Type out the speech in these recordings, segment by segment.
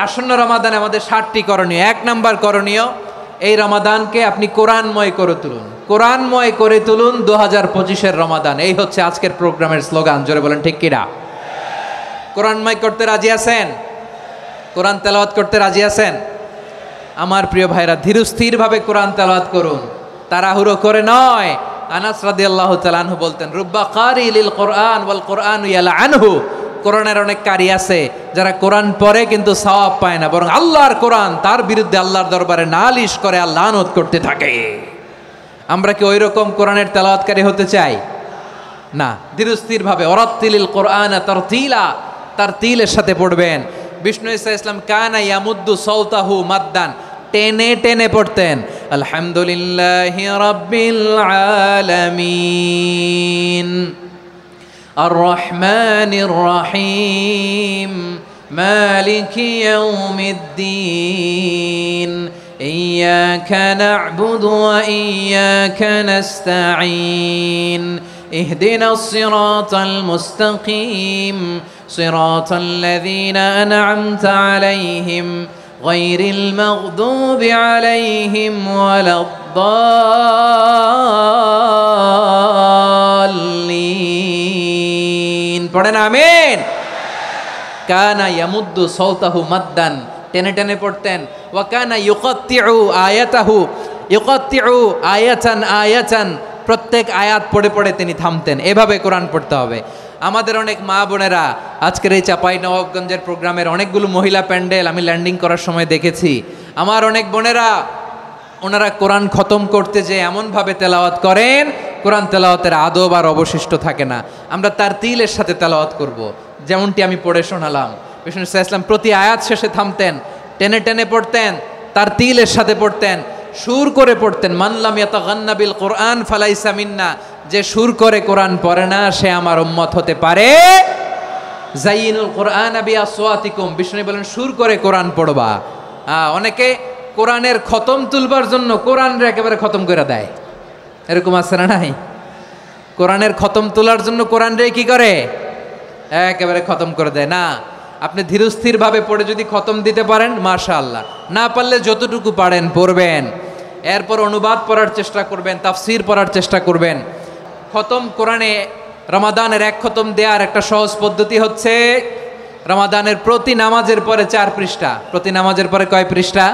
আসন্ন রমাদানে আমাদের 7টি করণীয়। 1 নাম্বার করণীয়, এই রমাদানকে আপনি কোরআনময় করে তুলুন। কোরআনময় করে তুলুন 2025-এর রমাদান। এই হচ্ছে আজকের প্রোগ্রামের স্লোগান। জোরে বলেন ঠিক কিনা? কোরআনময় করতে রাজি আছেন? কোরআন তেলাওয়াত করতে রাজি আছেন? আমার প্রিয় ভাইরা, ধীরস্থিরভাবে কোরআন তেলাওয়াত করুন, তাড়াহুড়ো করে নয়। আনাস রাদিয়াল্লাহু তাআলা আনহু বলতেন, রুব্বা কারি লিল কোরআন ওয়াল কোরআনু ইয়ালআনহু। কোরআনের অনেক কারি আছে যারা কোরআন পড়ে কিন্তু সওয়াব পায় না, বরং আল্লাহর কোরআন তার বিরুদ্ধে আল্লাহর দরবারে নালিশ করে আর লানত করতে থাকে। আমরা কি ওইরকম কোরআনের তেলাওয়াতকারী হতে চাই? না। ধীরস্থিরভাবে ওয়ারাত্তিলিল কোরআনা তারতিলা, তারতিলের সাথে পড়বেন। বিষ্ণু ঈসা ইসলাম কানা ইয়ামুদ্দু সাওতাহু মাদ্দান, টেনে টেনে পড়তেন। আলহামদুলিল্লাহি রাব্বিল আলামিন আর রহমানির রহিম মালিকি ইয়াউমিদ্দিন ইয়্যাকা না'বুদু ওয়া ইয়্যাকা নাস্তাঈন ইহদিনাস সিরাতাল মুস্তাকিম সিরাতাল লাযীনা আন'আমতা আলাইহিম গায়রিল মাগদুবি আলাইহিম ওয়ালাদ-দাল্লিন। পড়েন আমিন। কানা ইয়ামুদ্দু সাওতাহু মাদ্দান, টেনে টেনে পড়তেন। ওয়া কানা ইউকাত্তিউ আয়াতাহু, ইউকাত্তিউ আয়াতান আয়াতান, প্রত্যেক আয়াত পড়ে পড়ে তিনি থামতেন। এভাবে কোরআন পড়তে হবে। আমাদের অনেক মা বোনেরা আজকের এই চাঁপাইনবাবগঞ্জের প্রোগ্রামের অনেকগুলো মহিলা প্যান্ডেল আমি ল্যান্ডিং করার সময় দেখেছি। আমার অনেক বোনেরা ওনারা কোরআন খতম করতে যে এমনভাবে তেলাওয়াত করেন, কোরআন তেলাওয়াতের আদব আর অবশিষ্ট থাকে না। আমরা তারতিলের সাথে তেলাওয়াত করব, যেমনটি আমি পড়ে শোনালাম। বিষ্ণু ইসলাম প্রতি আয়াত শেষে থামতেন, টেনে টেনে পড়তেন, তারতিলের সাথে পড়তেন, সুর করে পড়তেন। মানলাম ইয়াতাগান্না বিল কোরআন ফালাইসা মিন্না, যে সুর করে কোরআন পড়ে না সে আমার উম্মত হতে পারে। জাইনুল কোরআন বিআসওয়াতিকুম, বিষ্ণু বলেন সুর করে কোরআন পড়বা। অনেকে কোরআনের খতম তুলবার জন্য কোরআনরে একেবারে খতম করে দেয়, এরকম আছে না নাই? কোরআনের খতম তোলার জন্য কোরআনরে কি করে? একেবারে খতম করে দেয়। না, আপনি ধীরস্থিরভাবে পড়ে যদি খতম দিতে পারেন মাশাআল্লাহ, না পারলে যতটুকু পারেন পড়বেন। এরপর অনুবাদ পড়ার চেষ্টা করবেন, তাফসির পড়ার চেষ্টা করবেন। খতম কোরআনে রমাদানের 1 খতম দেওয়ার একটা সহজ পদ্ধতি হচ্ছে রমাদানের প্রতি নামাজের পরে 4 পৃষ্ঠা। প্রতি নামাজের পরে কয় পৃষ্ঠা?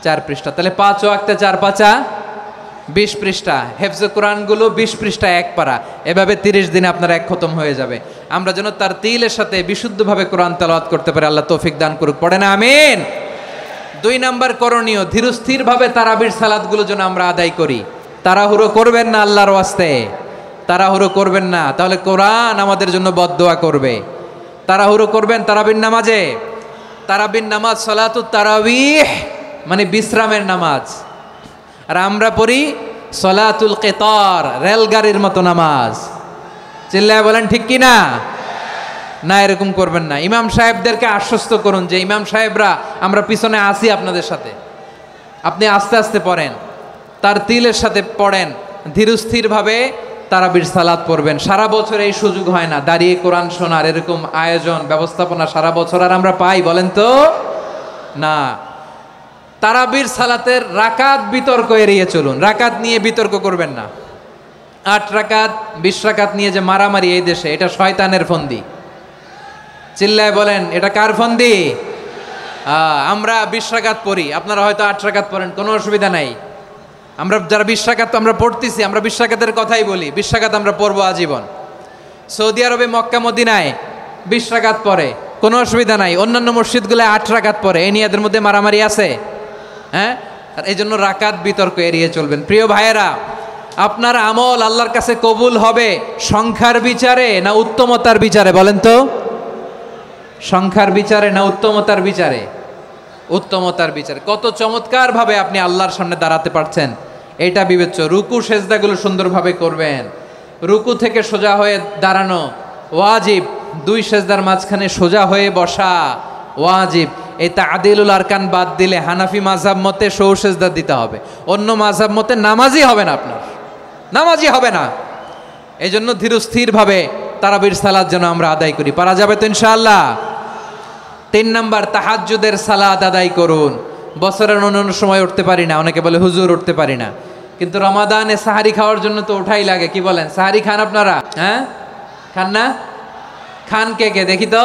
4 পৃষ্ঠা। তাহলে 5 ওয়াক্তে 4 পাঁচা 20 পৃষ্ঠা। হেফজে কোরআনগুলো 20 পৃষ্ঠা 1 পারা। এভাবে 30 দিনে আপনার 1 খতম হয়ে যাবে। আমরা যেন তার তিলের সাথে বিশুদ্ধভাবে কোরআন তেলাওয়াত করতে পারি, আল্লাহ তৌফিক দান করুক। পড়ে না আমিন। 2 নাম্বার করণীয়, ধীরস্থিরভাবে তারাবির সালাতগুলো যেন আমরা আদায় করি। তাড়াহুড়ো করবেন না, আল্লাহর ওয়াস্তে তাড়াহুড়ো করবেন না, তাহলে কোরআন আমাদের জন্য বদদোয়া করবে। তাড়াহুড়ো করবেন তারাবির নামাজে। তারাবির নামাজ সালাতুত তারাবিহ মানে বিশ্রামের নামাজ, আর আমরা পড়ি সলাতুল কিতার, রেলগাড়ির মতো নামাজ। চিল্লায় বলেন ঠিক কি না? না, এরকম করবেন না। ইমাম সাহেবদেরকে আশ্বস্ত করুন যে ইমাম সাহেবরা আমরা পিছনে আসি আপনাদের সাথে, আপনি আস্তে আস্তে পড়েন, তার তিলের সাথে পড়েন, ধীরস্থিরভাবে তারাবির সালাত পড়বেন। সারা বছর এই সুযোগ হয় না দাঁড়িয়ে কোরআন শোনার, এরকম আয়োজন ব্যবস্থাপনা সারা বছর আর আমরা পাই বলেন তো? না। তারাবির সালাতের রাকাত বিতর্ক এড়িয়ে চলুন। রাকাত নিয়ে বিতর্ক করবেন না। 8 রাকাত 20 রাকাত নিয়ে যে মারামারি এই দেশে, এটা শয়তানের ফন্দি। চিল্লায় বলেন এটা কার ফন্দি? আমরা 20 রাকাত পড়ি, আপনারা হয়তো 8 রাকাত পড়েন, কোনো অসুবিধা নাই। আমরা যারা 20 রাকাত আমরা পড়তেছি, আমরা 20 রাকাতের কথাই বলি। 20 রাকাত আমরা পড়বো আজীবন। সৌদি আরবে মক্কা মদিনায় 20 রাকাত পড়ে, কোনো অসুবিধা নাই। অন্যান্য মসজিদগুলো 8 রাকাত পড়ে, এই নিয়ে এদের মধ্যে মারামারি আছে? হ্যাঁ, আর এই জন্য রাকাত বিতর্ক এড়িয়ে চলবেন। প্রিয় ভাইয়েরা, আপনার আমল আল্লাহর কাছে কবুল হবে সংখ্যার বিচারে না উত্তমতার বিচারে বলেন তো? সংখ্যার বিচারে না উত্তমতার বিচারে? উত্তমতার বিচারে। কত চমৎকার ভাবে আপনি আল্লাহর সামনে দাঁড়াতে পারছেন এটা বিবেচ্য। রুকু সেজদাগুলো সুন্দরভাবে করবেন। রুকু থেকে সোজা হয়ে দাঁড়ানো ওয়াজিব, 2 সেজদার মাঝখানে সোজা হয়ে বসা ওয়াজিব। এই তা'দিলুল আরকান বাদ দিলে হানাফি মাযহাব মতে সৌ সেজদা দিতে হবে, অন্য মাযহাব মতে নামাজই হবে না, আপনার নামাজই হবে না। এই জন্য ধীরস্থিরভাবে তারাবির সালাত যেন আমরা আদায় করি। পারা যাবে তো ইনশাআল্লাহ? 3 নাম্বার তাহাজ্জুদের সালাত আদায় করুন। বছরের অন্যান্য সময় উঠতে পারি না, অনেকে বলে হুজুর উঠতে পারি না, কিন্তু রমাদানে সাহারি খাওয়ার জন্য তো ওঠাই লাগে। কি বলেন, সাহারি খান আপনারা? হ্যাঁ, খান না? খান কে কে দেখি তো?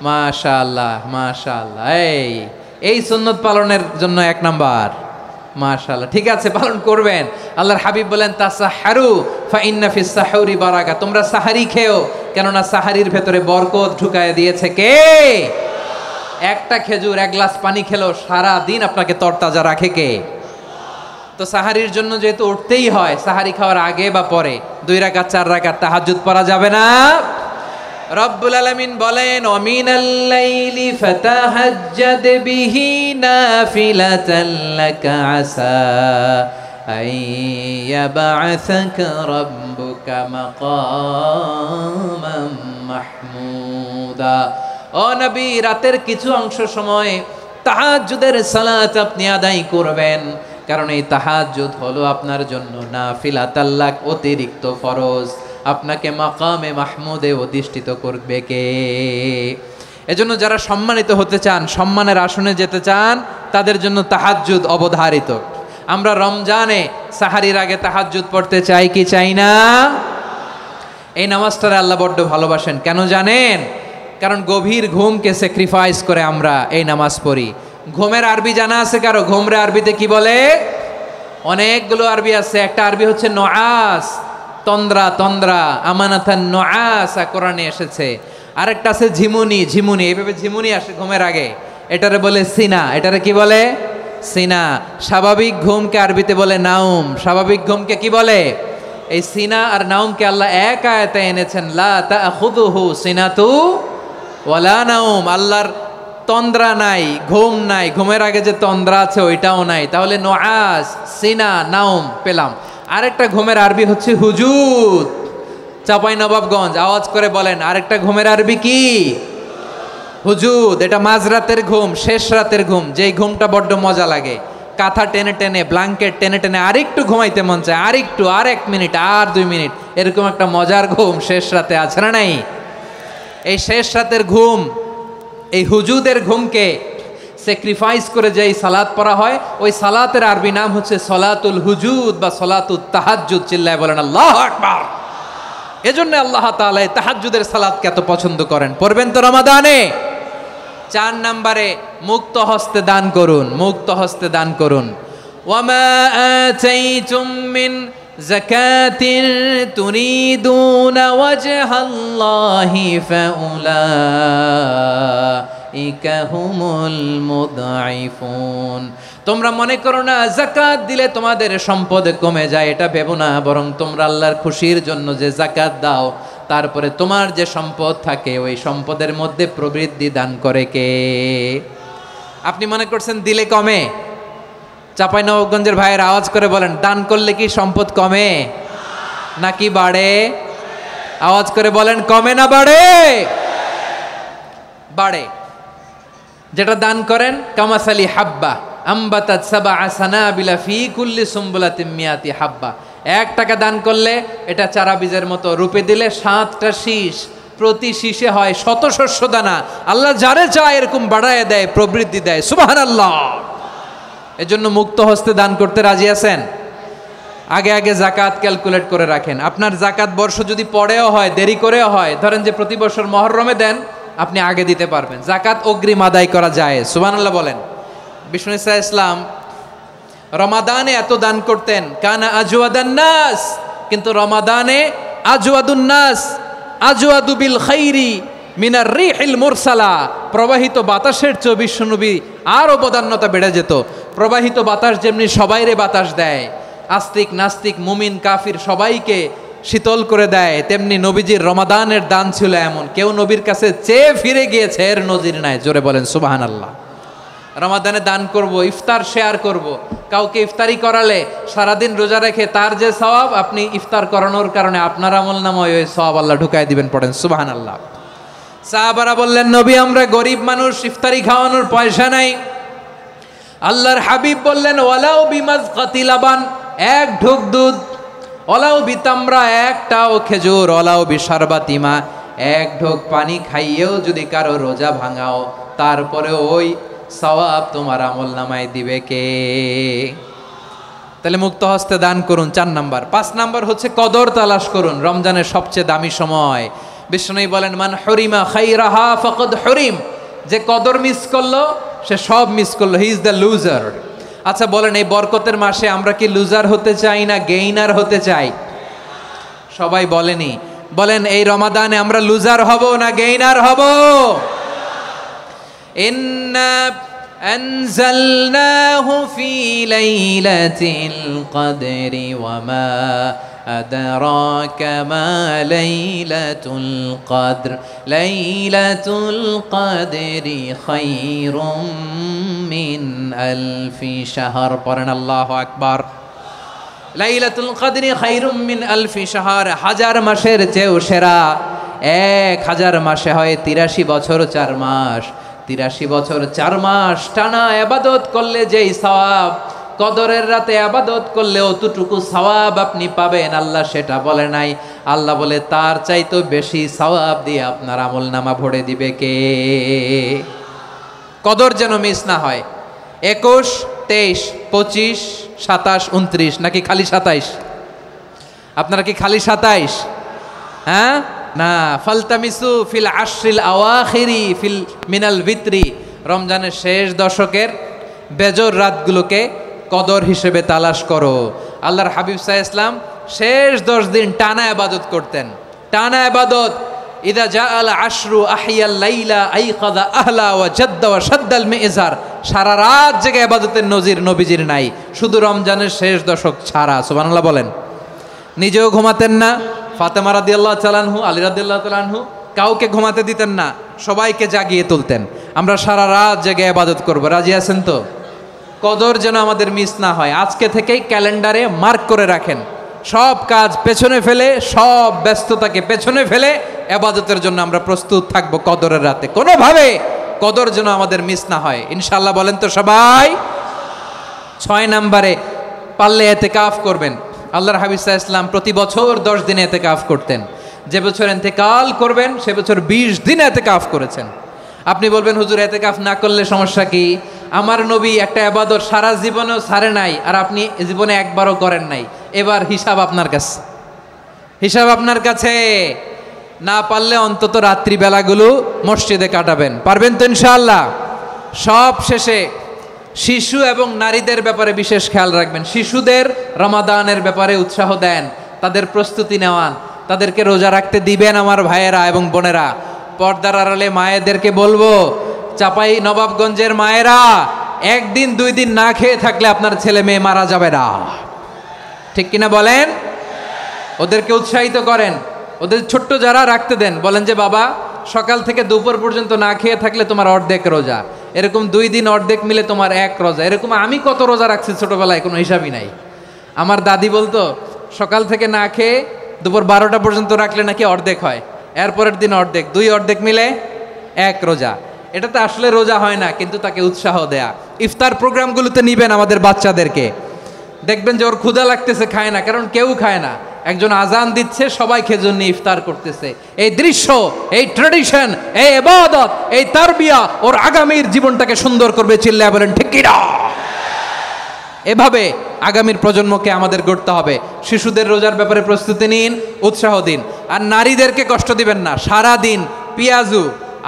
মাশাআল্লাহ মাশাআল্লাহ, এই সুন্নত পালনের জন্য 1 নাম্বার। মাশাআল্লাহ, ঠিক আছে, পালন করবেন। আল্লাহর হাবিব বলেন তাসাহহারু ফা ইন্না ফিস সাহুরি বারাকা, তোমরা সাহারি খেও, কেননা সাহারির ভেতরে বরকত ঢুকায় দিয়েছে কে? একটা খেজুর, 1 গ্লাস পানি খেলেও সারা দিন আপনাকে তরতাজা রাখে কে? তো সাহারির জন্য যেহেতু উঠতেই হয়, সাহারি খাওয়ার আগে বা পরে 2 রাকাত 4 রাকাত তাহাজ্জুদ পড়া যাবে না? রব্বুল আলামিন বলেন ওয়ামিনাল লাইলি ফাতাহাজ্জাদ বিহি নাফিলাতান লাকা আসা আইয়াবআসাকা রাব্বুকা মাকামান মাহমুদা। ও নবী, রাতের কিছু অংশ সময় তাহাজ্জুদের সালাত আপনি আদায় করবেন, কারণ এই তাহাজ্জুদ হলো আপনার জন্য নাফিলাতাল লাক, অতিরিক্ত ফরজ। আপনাকে মাকামে মাহমুদে অধিষ্ঠিত করবে কে? এজন্য যারা সম্মানিত হতে চান, সম্মানের আসনে যেতে চান, তাদের জন্য তাহাজ্জুদ অবধারিত। আমরা রমজানে সাহারির আগে তাহাজ্জুদ পড়তে চাই কি চাই না? এই নামাজটারে আল্লাহ বড্ড ভালোবাসেন। কেন জানেন? কারণ গভীর ঘুমকে স্যাক্রিফাইস করে আমরা এই নামাজ পড়ি। ঘুমের আরবি জানা আছে কারো? ঘুমরে আরবিতে কি বলে? অনেকগুলো আরবি আছে। একটা আরবি হচ্ছে নুআস, তন্দ্রা, তন্দ্রা, আমানাতান নুআসা কোরআনে এসেছে। আরেকটা আছে ঝিমুনি, ঝিমুনি, এইভাবে ঝিমুনি আসে ঘুমের আগে, এটারে বলে সিনা। এটারে কি বলে? সিনা। স্বাভাবিক ঘুমকে আরবিতে বলে নাউম। স্বাভাবিক ঘুমকে কি বলে? এই সিনা আর নাউমকে আল্লাহ এক আয়াতে এনেছেন, লা তাখুযুহু সিনাতু ওয়ালা নাউম। আল্লাহর তন্দ্রা নাই, ঘুম নাই, ঘুমের আগে যে তন্দ্রা আছে ওইটাও নাই। তাহলে নুআস, সিনা, নাউম পেলাম। আরেকটা ঘুমের আরবি হচ্ছে হুজুদ। চাঁপাইনবাবগঞ্জ আওয়াজ করে বলেন, আরেকটা ঘুমের আরবি কি? হুজুদ। এটা মাঝরাতের ঘুম, শেষ রাতের ঘুম, যেই ঘুমটা বড্ড মজা লাগে। কাঁথা টেনে টেনে, ব্ল্যাঙ্কেট টেনে টেনে আরেকটু ঘুমাইতে মন চায়, আরেকটু, আর 1 মিনিট, আর 2 মিনিট, এরকম একটা মজার ঘুম শেষ রাতে আছে না নাই? এই শেষ রাতের ঘুম, এই হুজুদের ঘুমকে স্যাক্রিফাইস করে যেই সালাত পড়া হয়, ওই সালাতের আরবি নাম হচ্ছে সলাতুল হুজুদ বা সলাতুত তাহাজ্জুদ। চিল্লায় বলেন আল্লাহু আকবার। এজন্য আল্লাহ তাআলা এই তাহাজ্জুদের সালাতকে এত পছন্দ করেন। পড়বেন তো রমাদানে। 4 নম্বরে মুক্ত হস্তে দান করুন, মুক্ত হস্তে দান করুন। ওয়ামা আতাইতুম মিন যাকাতিন তুরিদুনা ওয়াজহাল্লাহি ফাউলাইকা হুমুল মুদঈফুন। তোমরা মনে করো না যাকাত দিলে তোমাদের সম্পদ কমে যায়, এটা ভেবো না, বরং তোমরা আল্লাহর খুশির জন্য যে যাকাত দাও, তারপরে তোমার যে সম্পদ থাকে ওই সম্পদের মধ্যে প্রবৃদ্ধি দান করে কে? আপনি মনে করছেন দিলে কমে? চাঁপাইনবাবগঞ্জের ভাইয়ের আওয়াজ করে বলেন, দান করলে কি সম্পদ কমে নাকি বাড়ে? আওয়াজ করে বলেন, কমে না বাড়ে? বাড়ে। যেটা দান করেন, কামাসালি হাব্বা আম্বাতাত সাবআ সানাবিলা ফি কুল্লি সুম্বুলাতিন মিয়াতি হাব্বা। 1 টাকা দান করলে এটা চারা বীজের মতো, রূপে দিলে 7টা শীষ, প্রতি শীষে হয় 100 শস্য দানা। আল্লাহ যারে চায় এরকম বাড়ায় দেয়, প্রবৃদ্ধি দেয়। সুবহানাল্লাহ। এজন্য মুক্ত হস্তে দান করতে রাজি আছেন? আগে আগে যাকাত ক্যালকুলেট করে রাখেন। আপনার যাকাত বর্ষ যদি পরেও হয়, দেরি করেও হয়, ধরেন যে প্রতি বছর মুহররমে দেন, আপনি আগে দিতে পারবেন। যাকাত অগ্রিম আদায় করা যায়। সুবহানাল্লাহ বলেন। বিষ্ণু ইসা ইসলাম রমাদানে এত দান করতেন, কানা আজওয়াদান নাস, কিন্তু রমাদানে আজওয়াদুন নাস আজওয়াদু বিল খাইরি মিনার রিহিল মুরসালা। প্রবাহিত বাতাসের চেয়ে বিশ্বনবী আর অবদান্যতা বেড়ে যেত। প্রবাহিত বাতাস যেমনি সবাইরে বাতাস দেয়, আস্তিক নাস্তিক মুমিন কাফির সবাইকে শীতল করে দেয়, তেমনি নবীজির রমাদানের দান ছিল এমন, কেউ নবীর কাছে চেয়ে ফিরে গিয়েছে এর নজির নাই। জোরে বলেন সুবহানাল্লাহ। রমাদানে দান করব, ইফতার শেয়ার করব। কাউকে ইফতারি করালে সারাদিন রোজা রেখে তার যে সওয়াব, আপনি ইফতার করানোর কারণে আপনার আমলনামায় ওই সওয়াব আল্লাহ ঢুকায় দিবেন। পড়েন সুবহানাল্লাহ। সাহাবারা বললেন, নবী আমরা গরিব মানুষ, ইফতারি খাওয়ানোর পয়সা নাই। আল্লাহর হাবিব বললেন, ওয়ালাউ বিমাজকাতি লাবান, 1 ঢোক দুধ, ওয়ালাউ বিতামরা, 1টাও খেজুর, ওয়ালাউ বিশারবাতিমা, এক ঢোক পানি খাইয়েও যদি কারো রোজা ভাঙাও, তারপরে ওই সওয়াব তোমার আমল নামায় দিবে কে? তাহলে মুক্ত হস্তে দান করুন 4 নাম্বার। 5 নাম্বার হচ্ছে কদর তালাশ করুন। রমজানের সবচেয়ে দামি সময়। বিষ্ণু বলেন, মান হরিমা খাইরাহা ফাকাদ হরিম, যে কদর মিস করলো সে সব মিস করলো, হি ইজ দ্য লুজার। আচ্ছা বলেন, এই বরকতের মাসে আমরা কি লুজার হতে চাই না গেইনার হতে চাই? সবাই বলেনি, বলেন এই রমাদানে আমরা লুজার হব না গেইনার হব? ইন্না আনজালনাহু ফি লাইলাতিল কদরি ওয়া মা আদরাকা মা লাইলাতুল কদর লাইলাতুল কদরি খায়রুম মিন আলফি শাহর। পড়েন আল্লাহু আকবার। লাইলাতুল কদরি খায়রুম মিন আলফি শাহর, 1000 মাসের চেয়েও সেরা। 1000 মাসে হয় 83 বছর 4 মাস। 83 বছর 4 মাস টানা ইবাদত করলে যেই সওয়াব, কদরের রাতে ইবাদত করলে অতটুকু সওয়াব আপনি পাবেন, আল্লাহ সেটা বলে নাই। আল্লাহ বলে তার চাইতে বেশি সওয়াব দিয়ে আপনার আমলনামা ভরে দিবে কে? কদর যেন মিস না হয়। 21, 23, 25, 27, 29 নাকি খালি 27? আপনারা কি খালি 27? হ্যাঁ না, ফালতামিসু ফিল আশরিল আওয়াখিরি ফিল মিনাল ভিতরি, রমজানের শেষ দশকের বেজর রাতগুলোকে কদর হিসেবে তালাশ করো। আল্লাহর হাবিব সাল্লাল্লাহু আলাইহি ওয়াসাল্লাম শেষ 10 দিন টানা ইবাদত করতেন, টানা ইবাদত। ইদা জাআল আশরু আহিয়াল লাইলা আইকাযা আহলা ওয়া জাদ্দা ওয়া শাদ্দাল মিজার, সারা রাত জেগে ইবাদতের নজির নবীজির নাই, শুধু রমজানের শেষ দশক ছাড়া। সুবহানাল্লাহ বলেন। নিজেও ঘুমাতেন না, ফাতেমা রাদিয়াল্লাহু তাআলা আনহু, আলী রাদিয়াল্লাহু তাআলা আনহু কাউকে ঘুমাতে দিতেন না, সবাইকে জাগিয়ে তুলতেন। আমরা সারা রাত জেগে ইবাদত করব, রাজি আছেন তো? কদর যেন আমাদের মিস না হয়। আজকে থেকেই ক্যালেন্ডারে মার্ক করে রাখেন, সব কাজ পেছনে ফেলে, সব ব্যস্ততাকে পেছনে ফেলে ইবাদতের জন্য আমরা প্রস্তুত থাকব কদরের রাতে। কোনোভাবে কদর যেন আমাদের মিস না হয়, ইনশাআল্লাহ বলেন তো সবাই? 6 নম্বরে পারলে ইতিকাফ করবেন। আল্লাহর হাবিব সাল্লাল্লাহু আলাইহি ওয়াসাল্লাম প্রতি বছর 10 দিন ইতিকাফ করতেন। যে বছর ইন্তেকাল করবেন সে বছর 20 দিন ইতিকাফ করেছেন। আপনি বলবেন, হুজুর ইতিকাফ না করলে সমস্যা কি? আমার নবী একটা ইবাদত সারা জীবনেও ছাড়ে নাই, আর আপনি জীবনে একবারও করেন নাই। এবার হিসাব আপনার কাছে, হিসাব আপনার কাছে। না পারলে অন্তত রাত্রি বেলাগুলো মসজিদে কাটাবেন, পারবেন তো ইনশাআল্লাহ? সব শেষে শিশু এবং নারীদের ব্যাপারে বিশেষ খেয়াল রাখবেন। শিশুদের রমাদানের ব্যাপারে উৎসাহ দেন, তাদের প্রস্তুতি নেওয়ান, তাদেরকে রোজা রাখতে দিবেন। আমার ভাইয়েরা এবং বোনেরা, পর্দার আড়ালে মায়েদেরকে বলবো, চাপাই নবাবগঞ্জের মায়েরা, 1 দিন 2 দিন না খেয়ে থাকলে আপনার ছেলে মেয়ে মারা যাবে না, ঠিক কিনা বলেন? ওদেরকে উৎসাহিত করেন, ওদের ছোট্ট যারা রাখতে দেন, বলেন যে বাবা সকাল থেকে দুপুর পর্যন্ত না খেয়ে থাকলে তোমার অর্ধেক রোজা, এরকম 2 দিন অর্ধেক মিলে তোমার 1 রোজা। এরকম আমি কত রোজা রাখছি ছোটবেলায়, কোনো হিসাবই নাই। আমার দাদি বলতো সকাল থেকে না খেয়ে দুপুর 12টা পর্যন্ত রাখলে নাকি অর্ধেক হয়, এরপরের দিন অর্ধেক, 2 অর্ধেক মিলে 1 রোজা। এটা তো আসলে রোজা হয় না, কিন্তু তাকে উৎসাহ দেয়া। ইফতার প্রোগ্রামগুলোতে নিবেন আমাদের বাচ্চাদেরকে, দেখবেন যে ওর ক্ষুধা লাগতেছে, খায় না, কারণ কেউ খায় না। একজন আজান দিচ্ছে, সবাই খেজুর নিয়ে ইফতার করতেছে। এই দৃশ্য, এই ট্র্যাডিশন, এই ইবাদত, এই তারবিয়া ওর আগামীর জীবনটাকে সুন্দর করবে। চিল্লায় বলেন ঠিক কি না? এভাবে আগামীর প্রজন্মকে আমাদের গড়তে হবে। শিশুদের রোজার ব্যাপারে প্রস্তুতি নিন, উৎসাহ দিন। আর নারীদেরকে কষ্ট দিবেন না। সারা দিন পেঁয়াজু,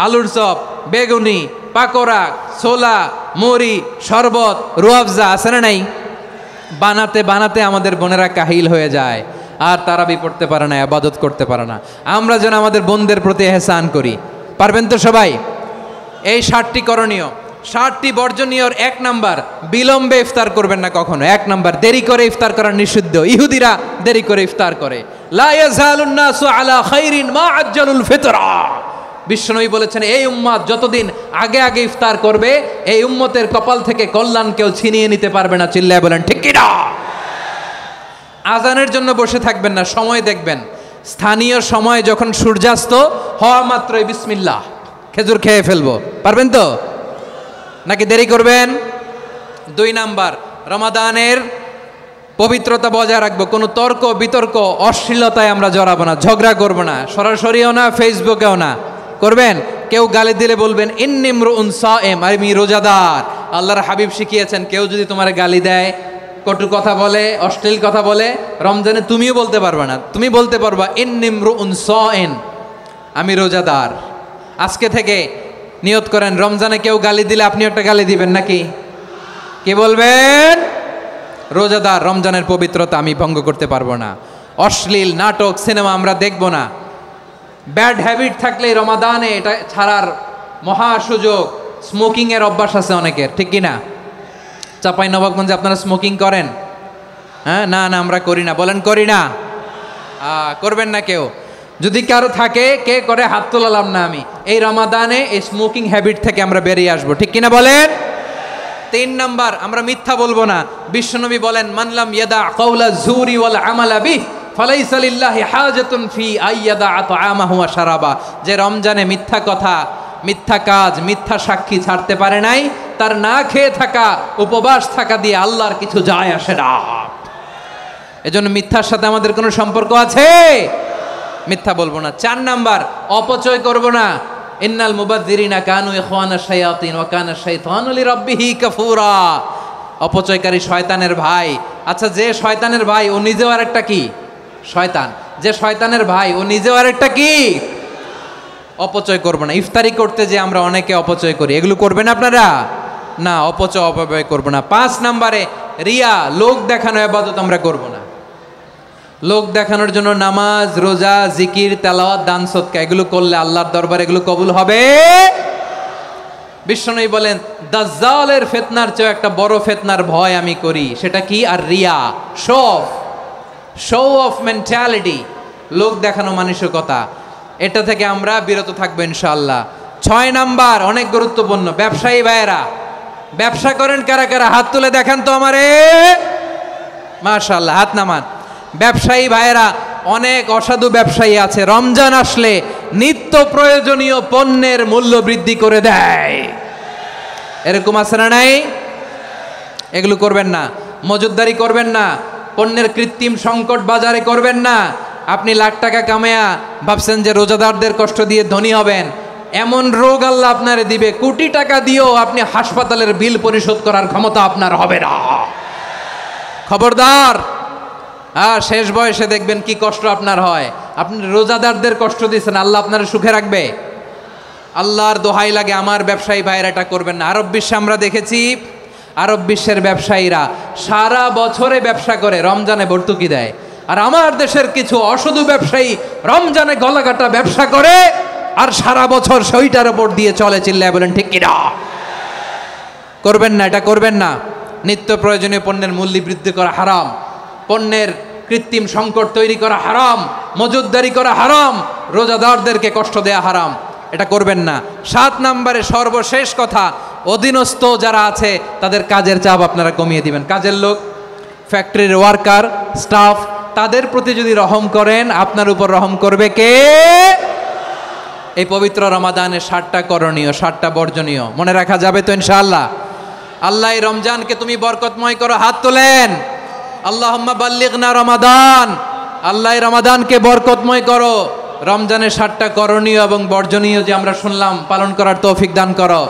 আলুর চপ, বেগুনি, পাকোড়া, ছোলা, মুড়ি, শরবত, রুয়াবজা আছে না নাই? বানাতে বানাতে আমাদের বোনেরা কাহিল হয়ে যায়, আর তারাবি পড়তে পারে না, ইবাদত করতে পারে না। আমরা যেন আমাদের বোনদের প্রতি ইহসান করি, পারবেন তো সবাই? এই 7টি করণীয়, 7টি বর্জনীয়র 1 নাম্বার, বিলম্বে ইফতার করবেন না কখনো। 1 নাম্বার, দেরি করে ইফতার করা নিষিদ্ধ। ইহুদিরা দেরি করে ইফতার করে। লা ইয়াজালুন নাসু আলা খাইরিন মা আজ্জালুল ফিতরা। বিশ্বনবী বলেছেন, এই উম্মত যতদিন আগে আগে ইফতার করবে, এই উম্মতের কপাল থেকে কল্যাণ কেউ ছিনিয়ে নিতে পারবে না। চিল্লায় বলেন ঠিক কি না? আজানের জন্য বসে থাকবেন না, সময় দেখবেন। স্থানীয় সময় যখন সূর্যাস্ত হওয়া মাত্রই বিসমিল্লাহ, খেজুর খেয়ে ফেলবো, পারবেন তো নাকি দেরি করবেন? 2 নাম্বার, রমাদানের পবিত্রতা বজায় রাখবো, কোনো তর্ক বিতর্ক অশ্লীলতায় আমরা জড়াবো না, ঝগড়া করবো না, সরাসরিও না, ফেসবুকেও না। করবেন কেউ গালি দিলে বলবেন ইন্নিমরুউন সায়েম, আমি রোজাদার। আল্লাহর হাবিব শিখিয়েছেন কেউ যদি তোমার গালি দেয়, কটু কথা বলে, অশ্লীল কথা বলে, রমজানে তুমিও বলতে পারবে না, তুমি বলতে পারবা ইন্নিমরুউন সায়েম, আমি রোজাদার। আজকে থেকে নিয়ত করেন রমজানে কেউ গালি দিলে আপনি একটা গালি দিবেন নাকি? কি বলবেন? রোজাদার, রমজানের পবিত্রতা আমি ভঙ্গ করতে পারবো না। অশ্লীল নাটক সিনেমা আমরা দেখব না। ব্যাড হ্যাবিট থাকলে রমাদানে এটা ছাড়ার মহা সুযোগ। স্মোকিং এর অভ্যাস আছে অনেকের, ঠিক কি না? চাপাই নবাবগঞ্জে আপনারা স্মোকিং করেন? হ্যাঁ, না না আমরা করি না। বলেন করি না? করবেন না কেউ? যদি কারো থাকে, কে করে হাত তোলালাম না আমি। এই রমাদানে এই স্মোকিং হ্যাবিট থেকে আমরা বেরিয়ে আসবো, ঠিক কিনা বলেন? 3 নাম্বার, আমরা মিথ্যা বলবো না। বিশ্বনবী বলেন মানলাম ইয়াদা কাওলা যুরি ওয়াল আমালা বিহি ফালাইসা লিল্লাহি হাজাতুন ফি আইয়াদা তাআমাহু ওয়া শারাবা। যে রমজানে মিথ্যা কথা, মিথ্যা কাজ, মিথ্যা সাক্ষী ছাড়তে পারে নাই, তার না খেয়ে থাকা, উপবাস থাকা দিয়ে আল্লাহর কিছু যায় আসে না। এজন্য মিথ্যার সাথে আমাদের কোনো সম্পর্ক আছে? মিথ্যা বলবো না। 4 নাম্বার, অপচয় করব না। ইন্নাল মুবাযযিরিনা কানু ইখওয়ানাশ শায়াতিন ওয়া কানা শাইতানু লিরাব্বিহি কাফুরা। অপচয়কারী শয়তানের ভাই। আচ্ছা, যে শয়তানের ভাই ও নিজেও আরেকটা কি? শয়তান। যে শয়তানের ভাই ও নিজেও আরেকটা কি? অপচয় করব না। ইফতারি করতে যে আমরা অনেকে অপচয় করি, এগুলো করবেন আপনারা? না, অপব্যয় করব না। 5 নাম্বারে রিয়া, লোক দেখানো ইবাদত আমরা করব না। লোক দেখানোর জন্য নামাজ, রোজা, জিকির, তেলাওয়াত, দান, সদকা এগুলো করলে আল্লাহর দরবারে এগুলো কবুল হবে। বিশ্বনবী বলেন দাজ্জালের ফিতনার চেয়ে একটা বড় ফিতনার ভয় আমি করি, সেটা কি? আর রিয়া, শো অফ মেন্টালিটি, লোক দেখানো মানসিকতা। এটা থেকে আমরা বিরত থাকবো ইনশাআল্লাহ। 6 নাম্বার, অনেক গুরুত্বপূর্ণ। ব্যবসায়ী ভাইয়েরা, ব্যবসা করেন কারা কারা? হাত তুলে দেখান তো আমারে। মাশাআল্লাহ, হাত নামান। ব্যবসায়ী ভাইয়েরা, অনেক অসাধু ব্যবসায়ী আছে, রমজান আসলে নিত্য প্রয়োজনীয় পণ্যের মূল্য বৃদ্ধি করে দেয়। এরকম আছে না নাই? এগুলো করবেন না। মজুদদারি করবেন না। পণ্যের কৃত্রিম সংকট বাজারে করবেন না। আপনি লাখ টাকা কামায়া ভাবছেন যে রোজাদারদের কষ্ট দিয়ে ধনী হবেন, এমন রোগ আল্লাহ আপনারে দিবে, কোটি টাকা দিয়েও আপনি হাসপাতালের বিল পরিশোধ করার ক্ষমতা আপনার হবে না। খবরদার। শেষ বয়সে দেখবেন কি কষ্ট আপনার হয়। আপনি রোজাদারদের কষ্ট দিচ্ছেন, আল্লাহ আপনার সুখে রাখবে? আল্লাহর দোহাই লাগে, আমার ব্যবসায়ী ভাইয়েরা এটা করবেন না। আরব বিশ্বে আমরা দেখেছি, আরব বিশ্বের ব্যবসায়ীরা সারা বছরে ব্যবসা করে, রমজানে ভর্তুকি দেয়। আর আমার দেশের কিছু অসাধু ব্যবসায়ী রমজানে গলাকাটা ব্যবসা করে আর সারা বছর সেইটার উপর দিয়ে চলে। চিল্লায় বলেন ঠিক কিনা? করবেন না, এটা করবেন না। নিত্য প্রয়োজনীয় পণ্যের মূল্য বৃদ্ধি করা হারাম, পণ্যের কৃত্রিম সংকট তৈরি করা হারাম, মজুদদারি করা হারাম, রোজাদারদেরকে কষ্ট দেয়া হারাম, এটা করবেন না। 7 নাম্বারে সর্বশেষ কথা, অধীনস্থ যারা আছে তাদের কাজের চাপ আপনারা কমিয়ে দিবেন। কাজের লোক, ফ্যাক্টরির ওয়ার্কার, স্টাফ, তাদের প্রতি যদি রহম করেন, আপনার উপর রহম করবে কে? এই পবিত্র রমাদানের 7টা করণীয়, 7টা বর্জনীয় মনে রাখা যাবে তো ইনশাআল্লাহ? আল্লাহ এই রমজানকে তুমি বরকতময় করো। হাত তোলেন। আল্লাহুম্মা বাল্লিগনা রমাদান। আল্লাহ এই রমাদানকে বরকতময় করো। রমজানের 7টা করণীয় এবং বর্জনীয় যে আমরা শুনলাম, পালন করার তৌফিক দান করো।